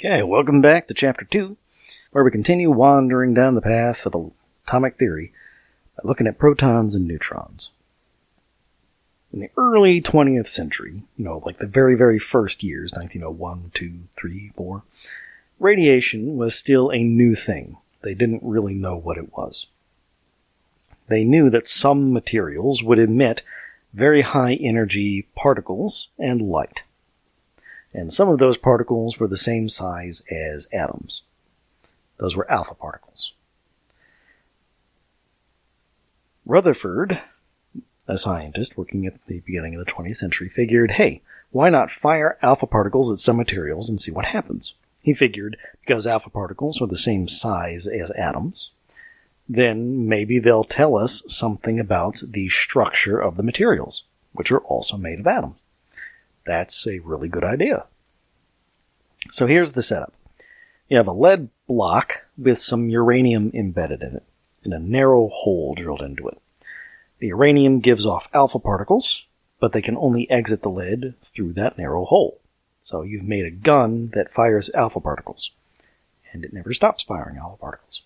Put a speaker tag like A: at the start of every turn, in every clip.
A: Okay, welcome back to Chapter 2, where we continue wandering down the path of atomic theory, looking at protons and neutrons. In the early 20th century, like the very, very first years, 1901, 2, 3, 4, radiation was still a new thing. They didn't really know what it was. They knew that some materials would emit very high energy particles and light. And some of those particles were the same size as atoms. Those were alpha particles. Rutherford, a scientist working at the beginning of the 20th century, figured, hey, why not fire alpha particles at some materials and see what happens? He figured because alpha particles are the same size as atoms, then maybe they'll tell us something about the structure of the materials, which are also made of atoms. That's a really good idea. So here's the setup. You have a lead block with some uranium embedded in it, and a narrow hole drilled into it. The uranium gives off alpha particles, but they can only exit the lead through that narrow hole. So you've made a gun that fires alpha particles, and it never stops firing alpha particles.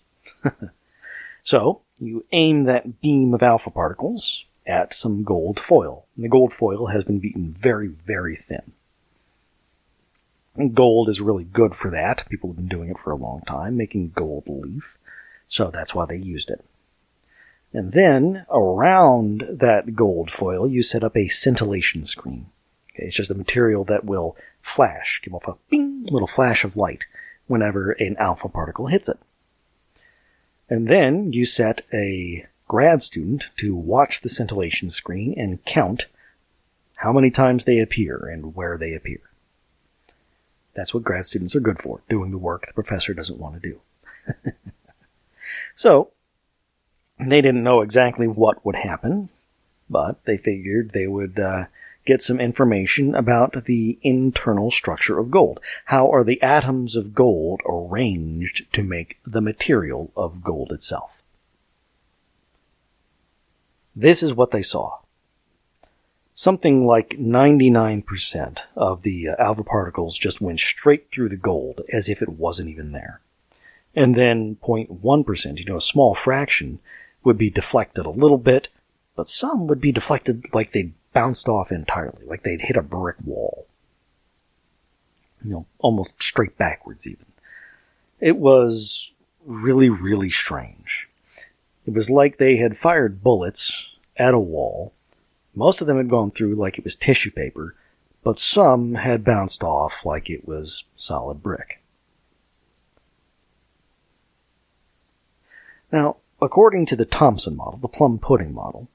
A: So you aim that beam of alpha particles at some gold foil. And the gold foil has been beaten very, very thin. And gold is really good for that. People have been doing it for a long time, making gold leaf. So that's why they used it. And then, around that gold foil, you set up a scintillation screen. Okay, it's just a material that will flash, give off a bing, little flash of light whenever an alpha particle hits it. And then you set a grad student to watch the scintillation screen and count how many times they appear and where they appear. That's what grad students are good for, doing the work the professor doesn't want to do. So, they didn't know exactly what would happen, but they figured they would get some information about the internal structure of gold. How are the atoms of gold arranged to make the material of gold itself? This is what they saw. Something like 99% of the alpha particles just went straight through the gold as if it wasn't even there. And then 0.1%, a small fraction, would be deflected a little bit, but some would be deflected like they'd bounced off entirely, like they'd hit a brick wall. Almost straight backwards even. It was really, really strange. It was like they had fired bullets at a wall. Most of them had gone through like it was tissue paper, but some had bounced off like it was solid brick. Now, according to the Thomson model, the plum pudding model,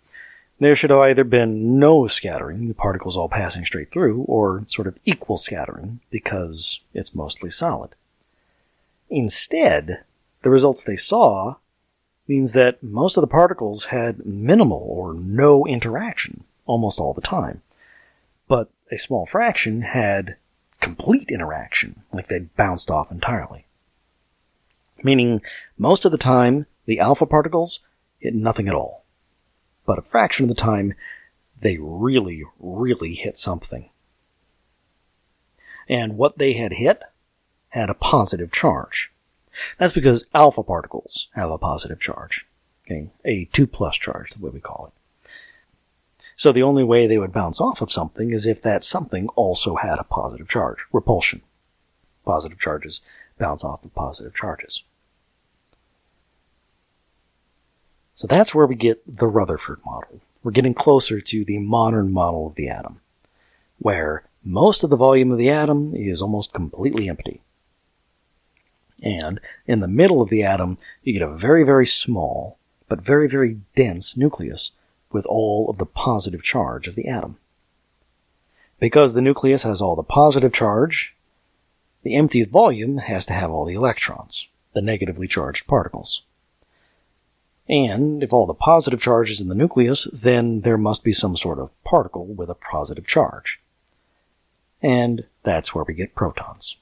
A: there should have either been no scattering, the particles all passing straight through, or sort of equal scattering, because it's mostly solid. Instead, the results they saw means that most of the particles had minimal or no interaction almost all the time. But a small fraction had complete interaction, like they'd bounced off entirely. Meaning, most of the time, the alpha particles hit nothing at all. But a fraction of the time, they really, really hit something. And what they had hit had a positive charge. That's because alpha particles have a positive charge. Okay? A 2+ charge, the way we call it. So the only way they would bounce off of something is if that something also had a positive charge. Repulsion. Positive charges bounce off of positive charges. So that's where we get the Rutherford model. We're getting closer to the modern model of the atom, where most of the volume of the atom is almost completely empty. And in the middle of the atom, you get a very, very small, but very, very dense nucleus with all of the positive charge of the atom. Because the nucleus has all the positive charge, the empty volume has to have all the electrons, the negatively charged particles. And if all the positive charge is in the nucleus, then there must be some sort of particle with a positive charge. And that's where we get protons.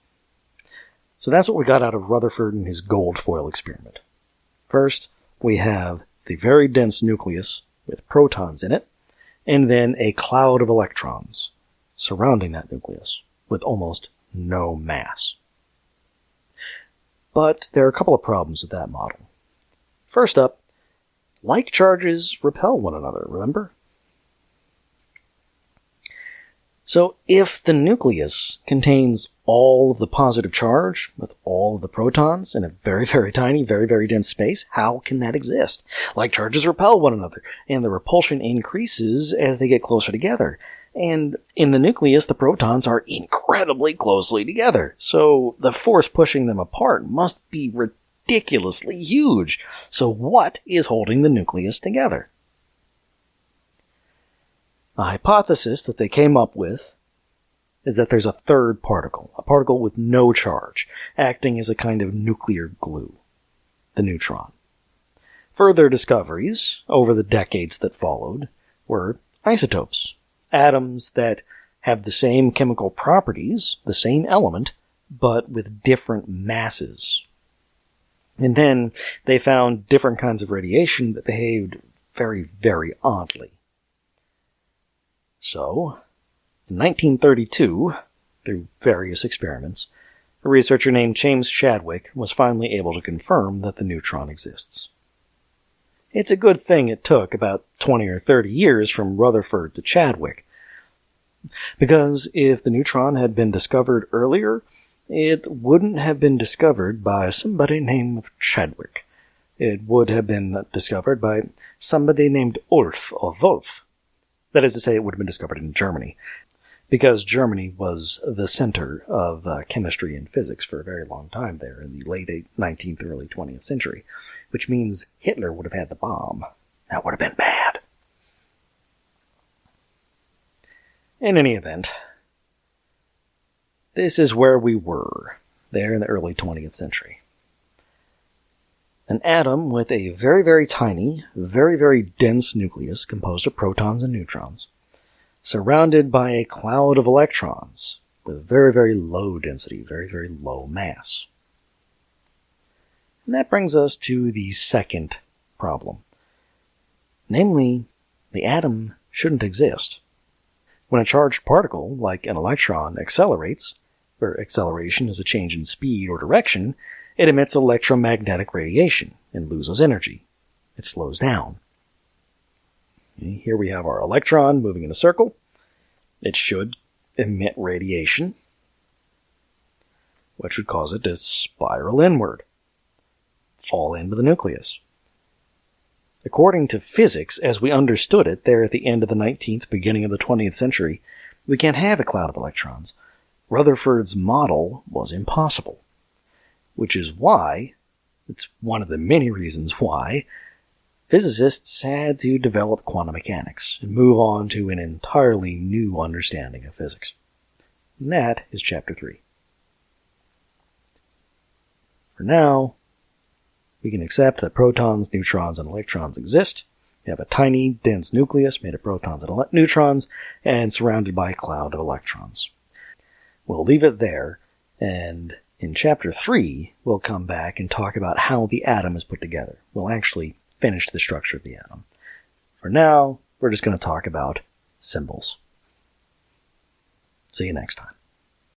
A: So that's what we got out of Rutherford and his gold foil experiment. First, we have the very dense nucleus with protons in it, and then a cloud of electrons surrounding that nucleus with almost no mass. But there are a couple of problems with that model. First up, like charges repel one another, remember? So if the nucleus contains all of the positive charge with all of the protons in a very, very tiny, very, very dense space, how can that exist? Like charges repel one another, and the repulsion increases as they get closer together. And in the nucleus, the protons are incredibly closely together. So the force pushing them apart must be ridiculously huge. So what is holding the nucleus together? A hypothesis that they came up with is that there's a third particle, a particle with no charge, acting as a kind of nuclear glue, the neutron. Further discoveries over the decades that followed were isotopes, atoms that have the same chemical properties, the same element, but with different masses. And then they found different kinds of radiation that behaved very, very oddly. So, in 1932, through various experiments, a researcher named James Chadwick was finally able to confirm that the neutron exists. It's a good thing it took about 20 or 30 years from Rutherford to Chadwick, because if the neutron had been discovered earlier, it wouldn't have been discovered by somebody named Chadwick. It would have been discovered by somebody named Ulf or Wolf. That is to say, it would have been discovered in Germany, because Germany was the center of chemistry and physics for a very long time there in the late 19th, early 20th century, which means Hitler would have had the bomb. That would have been bad. In any event, this is where we were, there in the early 20th century. An atom with a very, very tiny, very, very dense nucleus composed of protons and neutrons, surrounded by a cloud of electrons with very, very low density, very, very low mass. And that brings us to the second problem. Namely, the atom shouldn't exist. When a charged particle, like an electron, accelerates, where acceleration is a change in speed or direction, it emits electromagnetic radiation and loses energy. It slows down. Here we have our electron moving in a circle. It should emit radiation, which would cause it to spiral inward, fall into the nucleus. According to physics, as we understood it there at the end of the 19th, beginning of the 20th century, we can't have a cloud of electrons. Rutherford's model was impossible. Which is why, it's one of the many reasons why, physicists had to develop quantum mechanics and move on to an entirely new understanding of physics. And that is Chapter 3. For now, we can accept that protons, neutrons, and electrons exist. You have a tiny, dense nucleus made of protons and neutrons, and surrounded by a cloud of electrons. We'll leave it there, and in Chapter 3, we'll come back and talk about how the atom is put together. We'll actually finish the structure of the atom. For now, we're just going to talk about symbols. See you next time.